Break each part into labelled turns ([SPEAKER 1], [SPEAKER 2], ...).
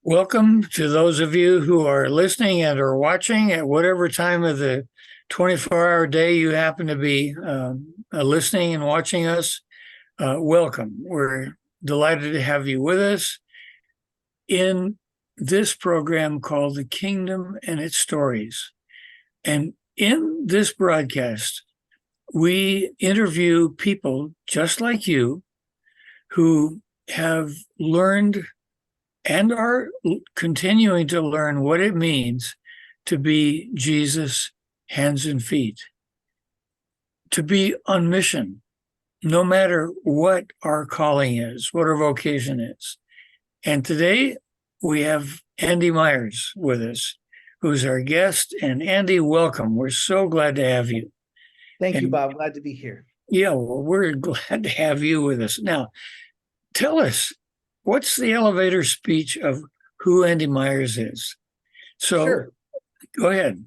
[SPEAKER 1] Welcome to those of you who are listening and or watching at whatever time of the 24-hour day you happen to be listening and watching us. Welcome. We're delighted to have you with us in this program called The Kingdom and Its Stories. And in this broadcast, we interview people just like you who have learned and are continuing to learn what it means to be Jesus' hands and feet, to be on mission, no matter what our calling is, what our vocation is. And today we have Andy Myers with us, who's our guest. And Andy, welcome. We're so glad to have you.
[SPEAKER 2] Thank you, Bob. Glad to be here.
[SPEAKER 1] Yeah, well, we're glad to have you with us. Now, tell us, what's the elevator speech of who Andy Myers is? So,
[SPEAKER 2] Sure.
[SPEAKER 1] Go ahead.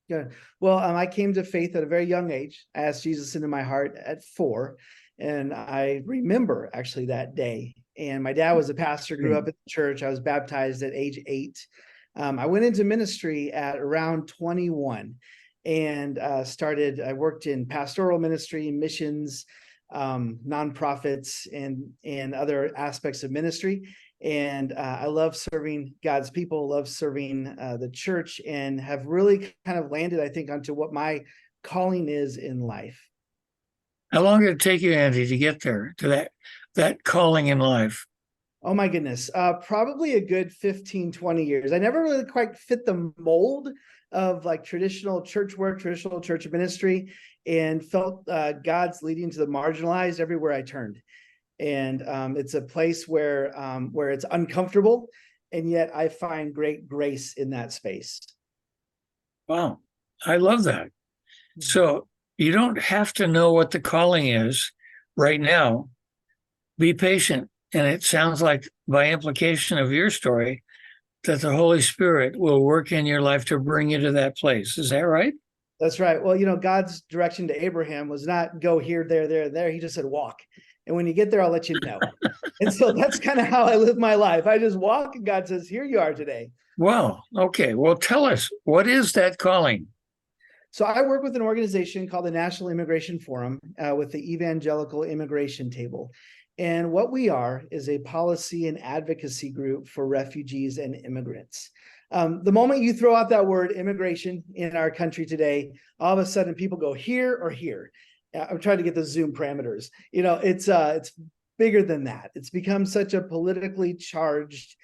[SPEAKER 2] Yeah. Well, I came to faith at a very young age. I asked Jesus into my heart at 4, and I remember actually that day. And my dad was a pastor, grew up in the church. I was baptized at age 8. I went into ministry at around 21 and I worked in pastoral ministry, missions, nonprofits, and other aspects of ministry. And I love serving God's people, love serving the church, and have really kind of landed, I think, onto what my calling is in life.
[SPEAKER 1] How long did it take you, Andy, to get there, to that calling in life?
[SPEAKER 2] Oh my goodness. Probably a good 15, 20 years. I never really quite fit the mold of like traditional church work, traditional church ministry, and felt God's leading to the marginalized everywhere I turned. And it's a place where it's uncomfortable, and yet I find great grace in that space.
[SPEAKER 1] Wow, I love that. So you don't have to know what the calling is right now. Be patient. And it sounds like, by implication of your story, that the Holy Spirit will work in your life to bring you to that place. Is that right?
[SPEAKER 2] That's right. Well, God's direction to Abraham was not go here, there. He just said walk. And when you get there, I'll let you know. And so that's kind of how I live my life. I just walk, and God says, here you are today.
[SPEAKER 1] Wow. Okay. Well, tell us, what is that calling?
[SPEAKER 2] So I work with an organization called the National Immigration Forum with the Evangelical Immigration Table. And what we are is a policy and advocacy group for refugees and immigrants. The moment you throw out that word immigration in our country today, all of a sudden people go here or here. I'm trying to get the Zoom parameters. It's bigger than that. It's become such a politically charged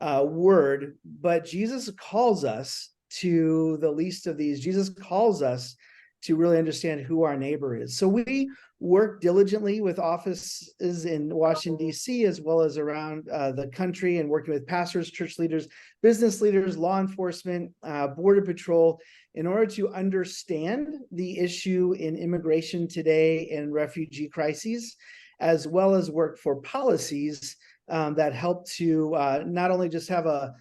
[SPEAKER 2] word, but Jesus calls us to the least of these. Jesus calls us to really understand who our neighbor is. So we work diligently with offices in Washington, D.C., as well as around the country, and working with pastors, church leaders, business leaders, law enforcement, Border Patrol, in order to understand the issue in immigration today and refugee crises, as well as work for policies that help to not only just have a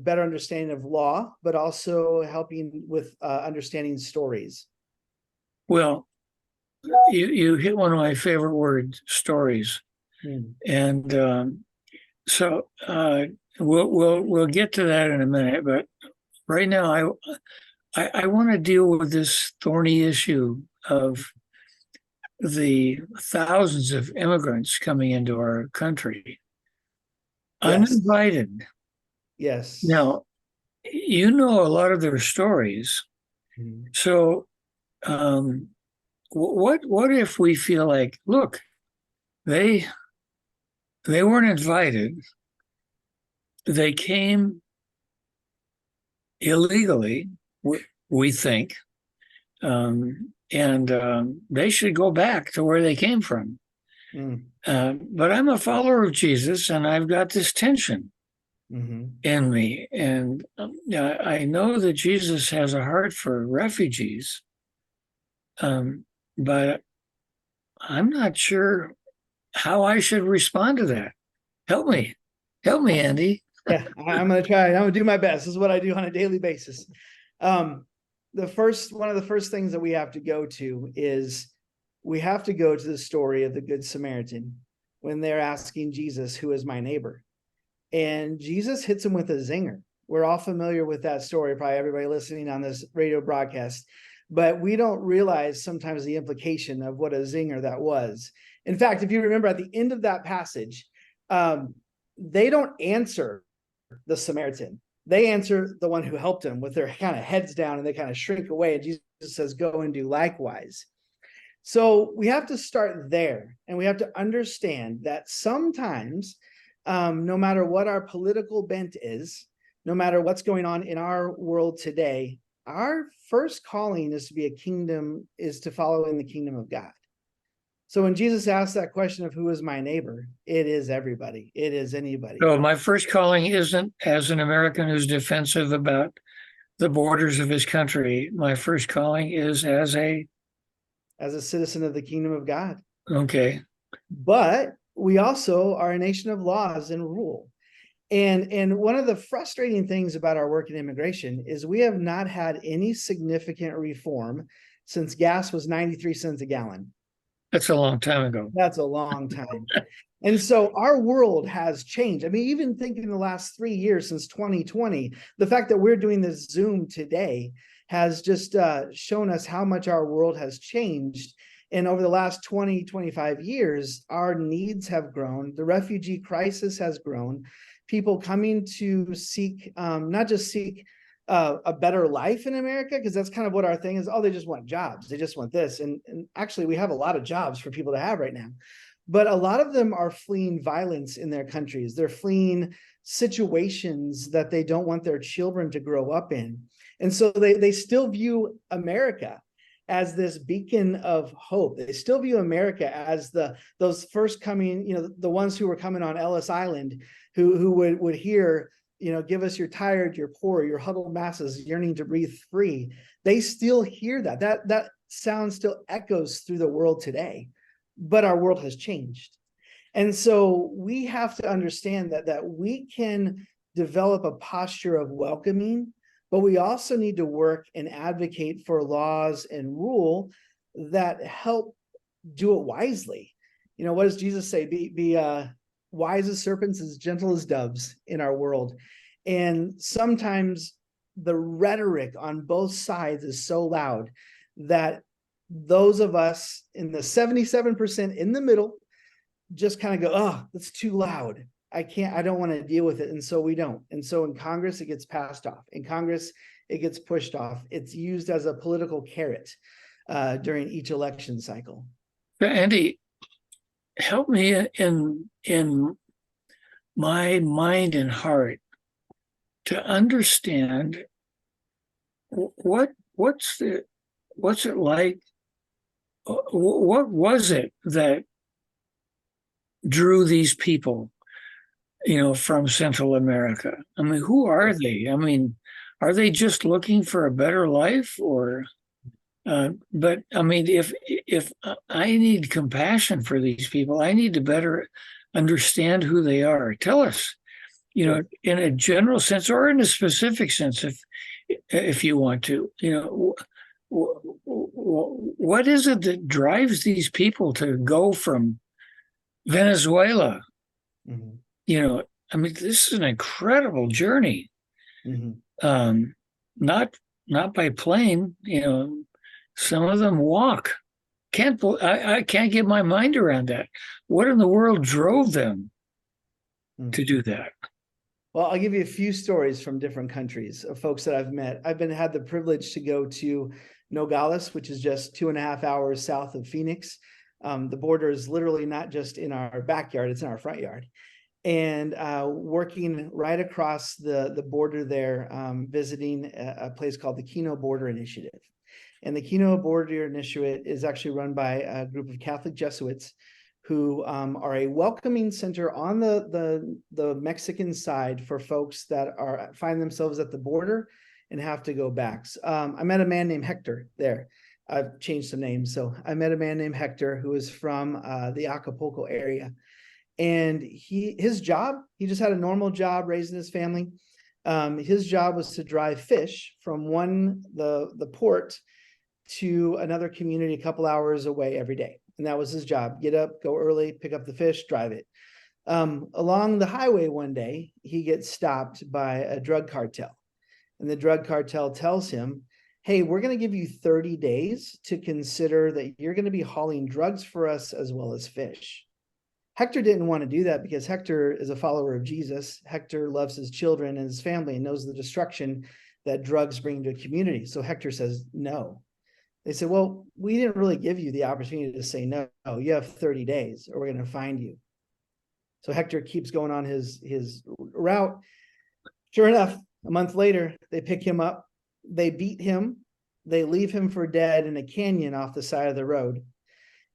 [SPEAKER 2] better understanding of law, but also helping with understanding stories.
[SPEAKER 1] Well, you hit one of my favorite words, stories. And so we'll get to that in a minute. But right now, I want to deal with this thorny issue of the thousands of immigrants coming into our country, uninvited.
[SPEAKER 2] Yes.
[SPEAKER 1] Now, you know a lot of their stories. So what if we feel like, look, they weren't invited. They came illegally, we think, and they should go back to where they came from. But I'm a follower of Jesus, and I've got this tension in me. And I know that Jesus has a heart for refugees, but I'm not sure how I should respond to that. Help me, Andy.
[SPEAKER 2] Yeah, I'm going to try. I'm going to do my best. This is what I do on a daily basis. One of the first things that we have to go to is we have to go to the story of the Good Samaritan when they're asking Jesus, who is my neighbor? and Jesus hits him with a zinger. We're all familiar with that story, probably everybody listening on this radio broadcast, but we don't realize sometimes the implication of what a zinger that was. In fact, if you remember at the end of that passage, they don't answer the Samaritan. They answer the one who helped him with their kind of heads down, and they kind of shrink away. And Jesus says, go and do likewise. So we have to start there, and we have to understand that sometimes, no matter what our political bent is, no matter what's going on in our world today, our first calling is to follow in the kingdom of God. So when Jesus asked that question of who is my neighbor, it is everybody. It is anybody.
[SPEAKER 1] So my first calling isn't as an American who's defensive about the borders of his country. My first calling is as a
[SPEAKER 2] citizen of the kingdom of God.
[SPEAKER 1] Okay.
[SPEAKER 2] But we also are a nation of laws and rule. And one of the frustrating things about our work in immigration is we have not had any significant reform since gas was 93 cents a gallon.
[SPEAKER 1] That's a long time ago.
[SPEAKER 2] That's a long time. And so our world has changed. I mean, even thinking the last 3 years since 2020, the fact that we're doing this Zoom today has just shown us how much our world has changed. And over the last 20, 25 years, our needs have grown. The refugee crisis has grown. People coming to seek, not just seek a better life in America, because that's kind of what our thing is. Oh, they just want jobs. They just want this. And actually, we have a lot of jobs for people to have right now. But a lot of them are fleeing violence in their countries. They're fleeing situations that they don't want their children to grow up in. And so they still view America as this beacon of hope. They still view America as those first coming, the ones who were coming on Ellis Island, who would hear, give us your tired, your poor, your huddled masses yearning to breathe free. They still hear that. That sound still echoes through the world today, but our world has changed. And so we have to understand that we can develop a posture of welcoming, but we also need to work and advocate for laws and rule that help do it wisely. What does Jesus say? Be wise as serpents, as gentle as doves in our world. And sometimes the rhetoric on both sides is so loud that those of us in the 77% in the middle just kind of go, oh, that's too loud. I don't want to deal with it. And so we don't. And so in Congress, it gets passed off. In Congress, it gets pushed off. It's used as a political carrot during each election cycle.
[SPEAKER 1] Andy, help me in my mind and heart to understand what's it like? What was it that drew these people, from Central America? I mean, who are they? I mean, are they just looking for a better life, or? But I mean, if I need compassion for these people, I need to better understand who they are. Tell us, in a general sense or in a specific sense, if you want to, what is it that drives these people to go from Venezuela?
[SPEAKER 2] Mm-hmm.
[SPEAKER 1] I mean, this is an incredible journey.
[SPEAKER 2] Mm-hmm.
[SPEAKER 1] Not by plane. Some of them walk. I can't get my mind around that. What in the world drove them to do that?
[SPEAKER 2] Well, I'll give you a few stories from different countries of folks that I've met. I've had the privilege to go to Nogales, which is just 2.5 hours south of Phoenix. The border is literally not just in our backyard, it's in our front yard. And working right across the border there, visiting a place called the Kino Border Initiative. And the Kino Border Initiative is actually run by a group of Catholic Jesuits who are a welcoming center on the Mexican side for folks that find themselves at the border and have to go back. I met a man named Hector there. I've changed some names. So I met a man named Hector who is from the Acapulco area. And his job, he just had a normal job raising his family. His job was to drive fish from the port to another community a couple hours away every day. And that was his job. Get up, go early, pick up the fish, drive it. Along the highway one day, he gets stopped by a drug cartel. And the drug cartel tells him, hey, we're going to give you 30 days to consider that you're going to be hauling drugs for us as well as fish. Hector didn't want to do that because Hector is a follower of Jesus. Hector loves his children and his family and knows the destruction that drugs bring to a community. So Hector says no. They said, well, we didn't really give you the opportunity to say no. You have 30 days or we're going to find you. So Hector keeps going on his route. Sure enough, a month later, they pick him up. They beat him. They leave him for dead in a canyon off the side of the road.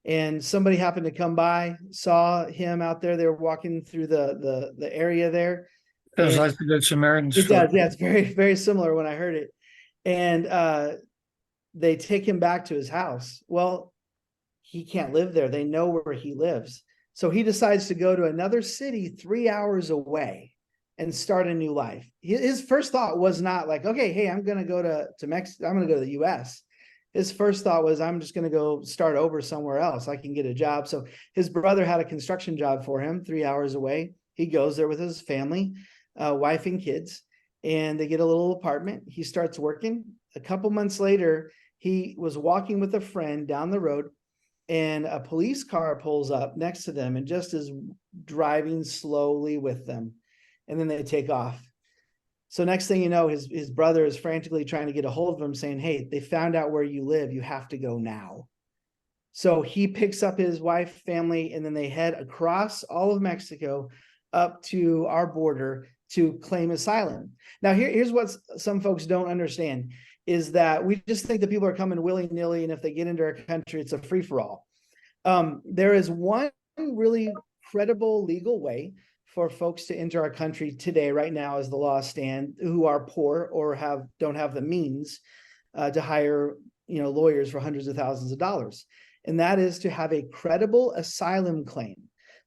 [SPEAKER 2] And somebody happened to come by, saw him out there. They were walking through the area there.
[SPEAKER 1] Sounds like the Good Samaritan
[SPEAKER 2] It
[SPEAKER 1] story.
[SPEAKER 2] does. Yeah, it's very, very similar when I heard it. And they take him back to his house. Well, he can't live there. They know where he lives. So he decides to go to another city 3 hours away and start a new life. His first thought was not like, okay, hey, I'm going to go to Mexico. I'm going to go to the US. His first thought was, I'm just going to go start over somewhere else. I can get a job. So his brother had a construction job for him 3 hours away. He goes there with his family, wife and kids, and they get a little apartment. He starts working. A couple months later, he was walking with a friend down the road, and a police car pulls up next to them and just is driving slowly with them. And then they take off. So next thing you know, his brother is frantically trying to get a hold of him saying, hey, they found out where you live. You have to go now. So he picks up his wife, family, and then they head across all of Mexico up to our border to claim asylum. Now, here's what some folks don't understand is that we just think that people are coming willy-nilly, and if they get into our country, it's a free-for-all. There is one really credible legal way for folks to enter our country today, right now, as the laws stand, who are poor or don't have the means to hire lawyers for hundreds of thousands of dollars. And that is to have a credible asylum claim.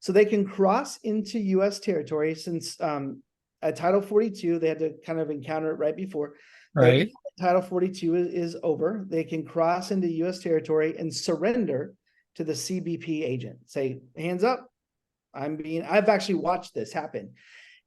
[SPEAKER 2] So they can cross into U.S. territory since at Title 42, they had to kind of encounter it right before.
[SPEAKER 1] Right.
[SPEAKER 2] Title 42 is over. They can cross into U.S. territory and surrender to the CBP agent. Say, hands up. I've actually watched this happen.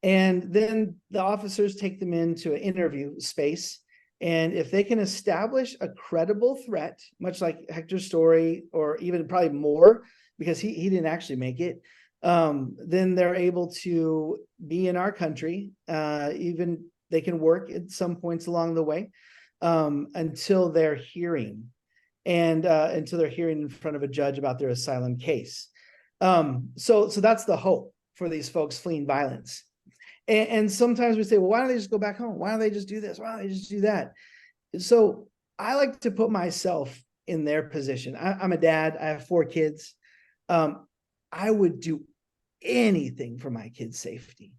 [SPEAKER 2] And then the officers take them into an interview space. And if they can establish a credible threat, much like Hector's story, or even probably more, because he didn't actually make it, then they're able to be in our country. Even they can work at some points along the way until they're hearing, and until they're hearing in front of a judge about their asylum case. So that's the hope for these folks fleeing violence. And sometimes we say, well, why don't they just go back home? Why don't they just do this? Why don't they just do that? So I like to put myself in their position. I'm a dad. I have 4 kids. I would do anything for my kids' safety.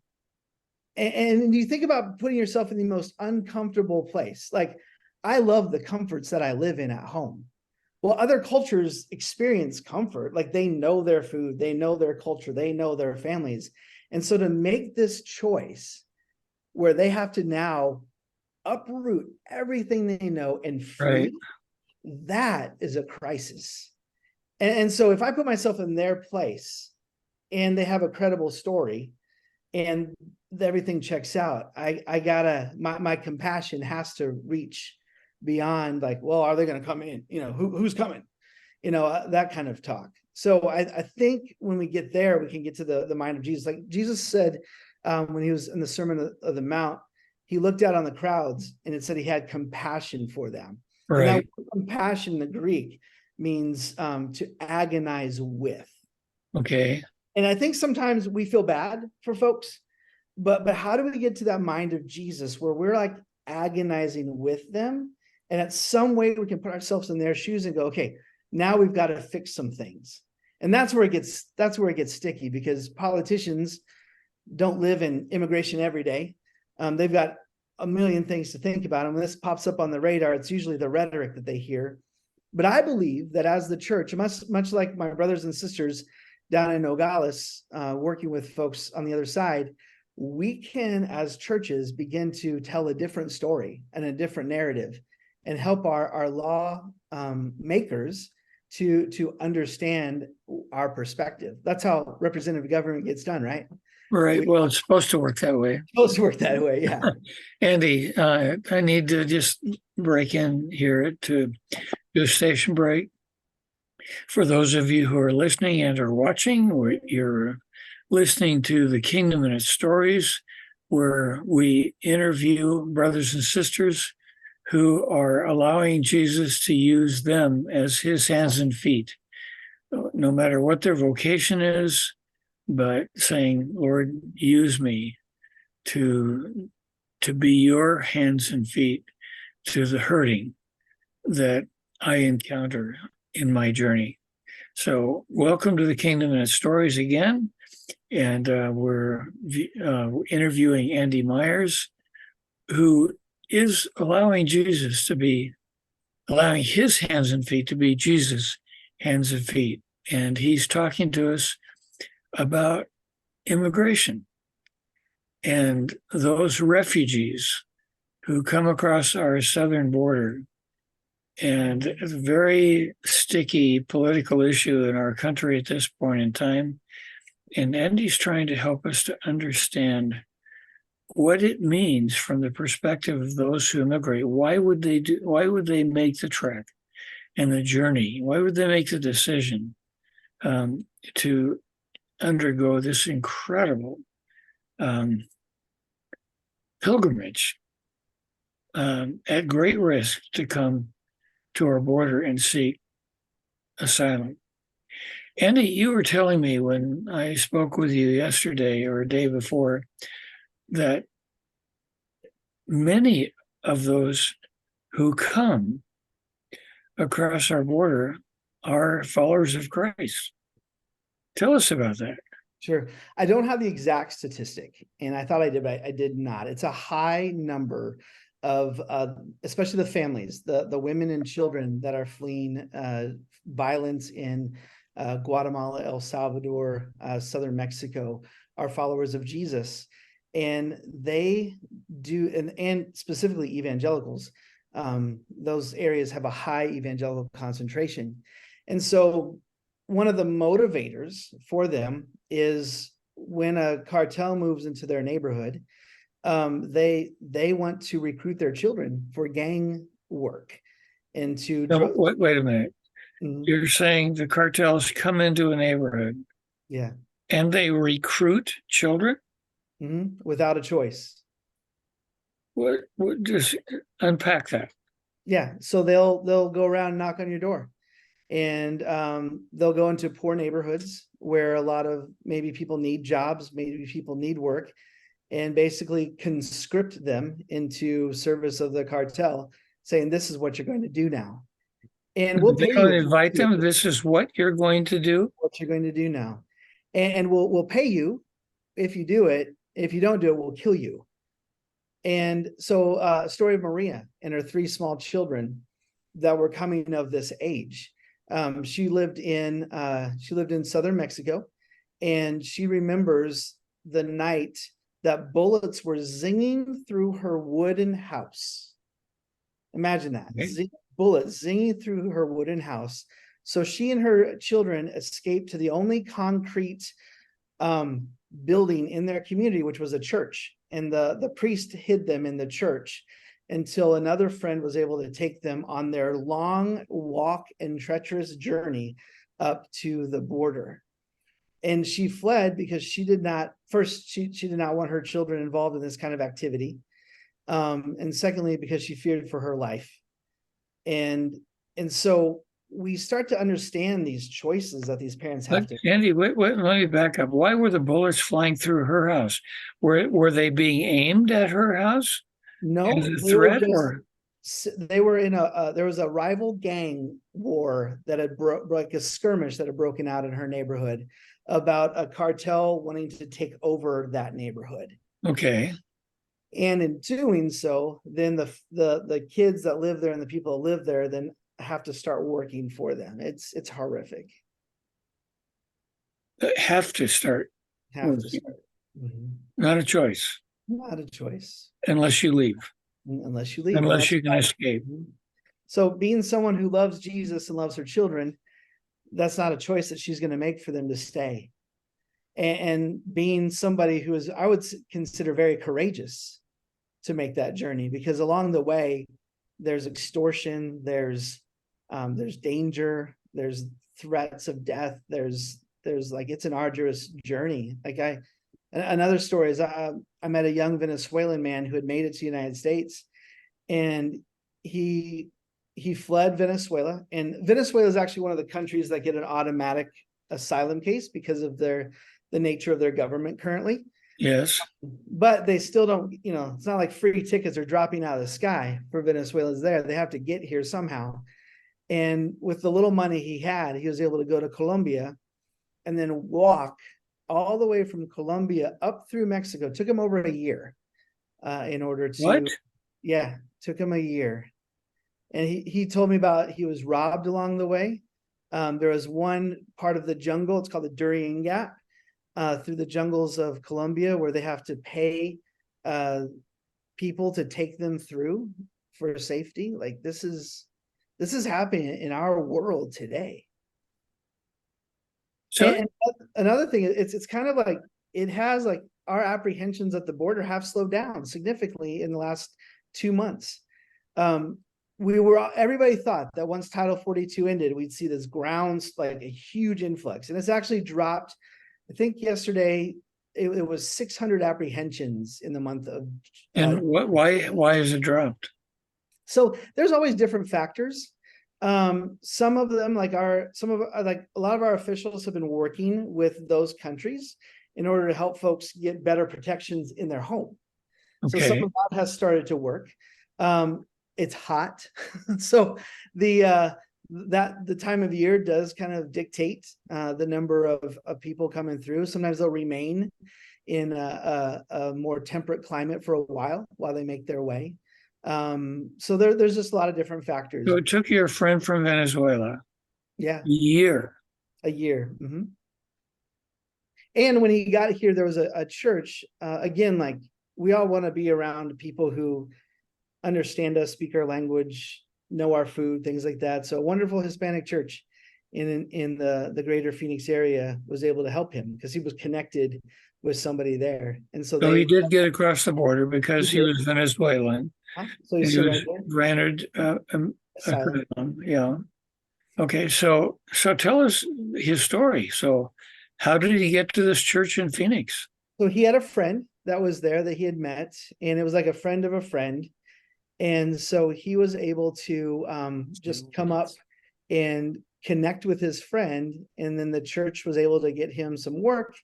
[SPEAKER 2] And you think about putting yourself in the most uncomfortable place. Like, I love the comforts that I live in at home. Well, other cultures experience comfort. Like, they know their food, they know their culture, they know their families. And so to make this choice where they have to now uproot everything they know and flee,
[SPEAKER 1] Right.
[SPEAKER 2] that is a crisis. And so if I put myself in their place and they have a credible story and everything checks out, my compassion has to reach beyond like, well, are they going to come in? Who's coming? That kind of talk. So I think when we get there, we can get to the mind of Jesus. Like Jesus said, when he was in the Sermon of the Mount, he looked out on the crowds and it said he had compassion for them.
[SPEAKER 1] Right.
[SPEAKER 2] And that compassion in the Greek means to agonize with.
[SPEAKER 1] Okay.
[SPEAKER 2] And I think sometimes we feel bad for folks, but how do we get to that mind of Jesus where we're like agonizing with them? And at some way we can put ourselves in their shoes and go, okay, now we've got to fix some things. And that's where it gets sticky, because politicians don't live in immigration every day. They've got a million things to think about. And when this pops up on the radar, it's usually the rhetoric that they hear. But I believe that as the church, much like my brothers and sisters down in Nogales, working with folks on the other side, we can, as churches, begin to tell a different story and a different narrative and help our law makers to understand our perspective. That's how representative government gets done, right?
[SPEAKER 1] Right. Well, it's supposed to work that way.
[SPEAKER 2] It's supposed to work that way, yeah.
[SPEAKER 1] Andy, I need to just break in here to do a station break. For those of you who are listening and are watching, you're listening to the Kingdom and its Stories, where we interview brothers and sisters who are allowing Jesus to use them as his hands and feet, no matter what their vocation is, but saying, Lord, use me to be your hands and feet to the hurting that I encounter in my journey. So welcome to the Kingdom and its Stories again. And we're interviewing Andy Myers, who is allowing his hands and feet to be Jesus' hands and feet. And he's talking to us about immigration and those refugees who come across our southern border, and a very sticky political issue in our country at this point in time. And Andy's trying to help us to understand what it means from the perspective of those who immigrate. Why would they make the trek and the journey? Why would they make the decision to undergo this incredible pilgrimage at great risk to come to our border and seek asylum? Andy, you were telling me when I spoke with you yesterday or a day before that many of those who come across our border are followers of Christ. Tell us about that.
[SPEAKER 2] Sure. I don't have the exact statistic, and I thought I did, but I did not. It's a high number of, especially the families, the women and children that are fleeing violence in Guatemala, El Salvador, southern Mexico, are followers of Jesus. And they do, and specifically evangelicals, those areas have a high evangelical concentration. And so one of the motivators for them is when a cartel moves into their neighborhood, they want to recruit their children for gang work and to
[SPEAKER 1] wait a minute. Mm-hmm. You're saying the cartels come into a neighborhood,
[SPEAKER 2] yeah,
[SPEAKER 1] and they recruit children
[SPEAKER 2] without a choice.
[SPEAKER 1] What just unpack that?
[SPEAKER 2] Yeah, so they'll go around and knock on your door, and they'll go into poor neighborhoods where a lot of maybe people need jobs, maybe people need work, and basically conscript them into service of the cartel, saying this is what you're going to do now. And we'll pay you.
[SPEAKER 1] Invite them. This is what you're going to do.
[SPEAKER 2] What you're going to do now, and we'll pay you if you do it. If you don't do it, we'll kill you. And so, story of Maria and her 3 small children that were coming of this age. She lived in southern Mexico, and she remembers the night that bullets were zinging through her wooden house. Imagine that. Okay. Bullets zinging through her wooden house. So she and her children escaped to the only concrete building in their community, which was a church. And the priest hid them in the church until another friend was able to take them on their long walk and treacherous journey up to the border. And she fled because she did not want her children involved in this kind of activity. And secondly, because she feared for her life. And so we start to understand these choices that these parents have to.
[SPEAKER 1] Andy, wait, let me back up. Why were the bullets flying through her house? Were they being aimed at her house?
[SPEAKER 2] No,
[SPEAKER 1] threat,
[SPEAKER 2] they were in there was a rival gang war that had like a skirmish that had broken out in her neighborhood about a cartel wanting to take over that neighborhood.
[SPEAKER 1] Okay.
[SPEAKER 2] And in doing so, then the kids that live there and the people that live there then have to start working for them. It's horrific.
[SPEAKER 1] Have to start.
[SPEAKER 2] Mm-hmm.
[SPEAKER 1] Not a choice.
[SPEAKER 2] Not a choice.
[SPEAKER 1] Unless you leave.
[SPEAKER 2] Unless you leave.
[SPEAKER 1] Unless you can escape.
[SPEAKER 2] So being someone who loves Jesus and loves her children, that's not a choice that she's going to make for them to stay. And being somebody who is, I would consider very courageous to make that journey, because along the way, there's extortion, there's danger, there's threats of death, there's like, it's an arduous journey. Like another story is I met a young Venezuelan man who had made it to the United States, and he fled Venezuela. And Venezuela is actually one of the countries that get an automatic asylum case because of the nature of their government currently.
[SPEAKER 1] Yes.
[SPEAKER 2] But they still don't, it's not like free tickets are dropping out of the sky for Venezuelans there. They have to get here somehow. And with the little money he had, he was able to go to Colombia and then walk all the way from Colombia up through Mexico. It took him over a year in order to.
[SPEAKER 1] What?
[SPEAKER 2] Yeah, took him a year. And he told me about, he was robbed along the way. There was one part of the jungle, it's called the Darien Gap, through the jungles of Colombia, where they have to pay people to take them through for safety. Like this is happening in our world today.
[SPEAKER 1] So,
[SPEAKER 2] and another thing, it's kind of like, it has like, our apprehensions at the border have slowed down significantly in the last 2 months. Everybody thought that once Title 42 ended, we'd see this grounds, like a huge influx, and it's actually dropped. I think yesterday it was 600 apprehensions in the month of.
[SPEAKER 1] And why is it dropped?
[SPEAKER 2] So there's always different factors. Some of them, like a lot of our officials have been working with those countries in order to help folks get better protections in their home.
[SPEAKER 1] Okay.
[SPEAKER 2] So some of that has started to work. It's hot, so the time of year does kind of dictate the number of people coming through. Sometimes they'll remain in a more temperate climate for a while they make their way. So there's just a lot of different factors.
[SPEAKER 1] So it took your friend from Venezuela
[SPEAKER 2] Yeah,
[SPEAKER 1] a year.
[SPEAKER 2] Mm-hmm. And when he got here, there was a church. Again, like, we all want to be around people who understand us, speak our language, know our food, things like that. So a wonderful Hispanic church in the greater Phoenix area was able to help him because he was connected with somebody there. And so
[SPEAKER 1] he did get across the border because he was Venezuelan.
[SPEAKER 2] So he
[SPEAKER 1] was granted asylum. Yeah. Okay. So tell us his story. So how did he get to this church in Phoenix?
[SPEAKER 2] So he had a friend that was there that he had met, and it was like a friend of a friend. And so he was able to just come up and connect with his friend. And then the church was able to get him some work,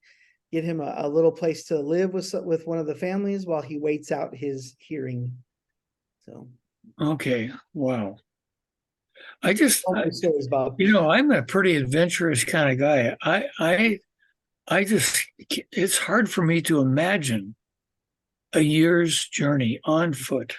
[SPEAKER 2] get him a little place to live with one of the families while he waits out his hearing. So.
[SPEAKER 1] Okay. Wow.
[SPEAKER 2] Stories, Bob.
[SPEAKER 1] I'm a pretty adventurous kind of guy. I just, it's hard for me to imagine a year's journey on foot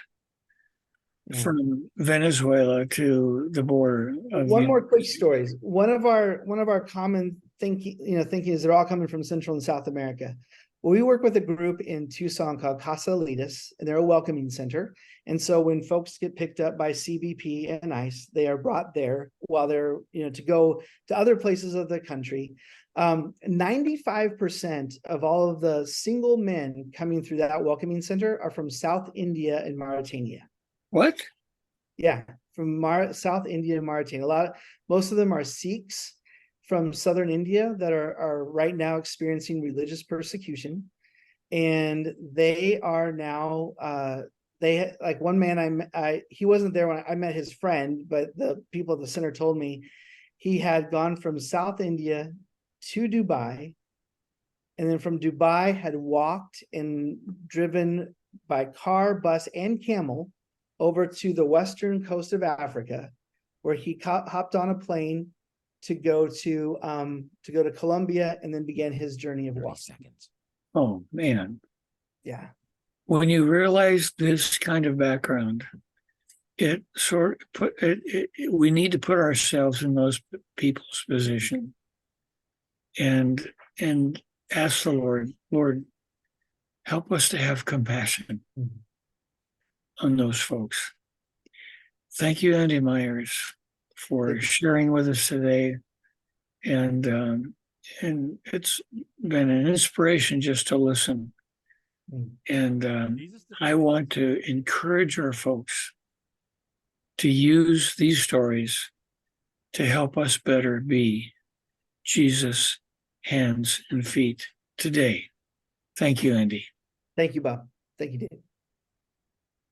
[SPEAKER 1] from Venezuela to the border.
[SPEAKER 2] One more quick story. One of our common thinking is they're all coming from Central and South America. Well, we work with a group in Tucson called Casa Alitas, and they're a welcoming center. And so when folks get picked up by CBP and ICE, they are brought there while they're, to go to other places of the country. 95% of all of the single men coming through that welcoming center are from South India and Mauritania.
[SPEAKER 1] What?
[SPEAKER 2] Yeah, from South India and Mauritania. Most of them are Sikhs from southern India that are right now experiencing religious persecution, and they are now like one man he wasn't there when I met his friend, but the people at the center told me he had gone from South India to Dubai, and then from Dubai had walked and driven by car, bus, and camel over to the western coast of Africa, where he hopped on a plane to go to Colombia, and then began his journey of walking.
[SPEAKER 1] Oh man.
[SPEAKER 2] Yeah.
[SPEAKER 1] When you realize this kind of background, it sort of we need to put ourselves in those people's position and ask the Lord, help us to have compassion on those folks. Thank you, Andy Myers, for sharing with us today and it's been an inspiration just to listen. And I want to encourage our folks to use these stories to help us better be Jesus' hands and feet today. Thank you, Andy.
[SPEAKER 2] Thank you, Bob. Thank you, Dave.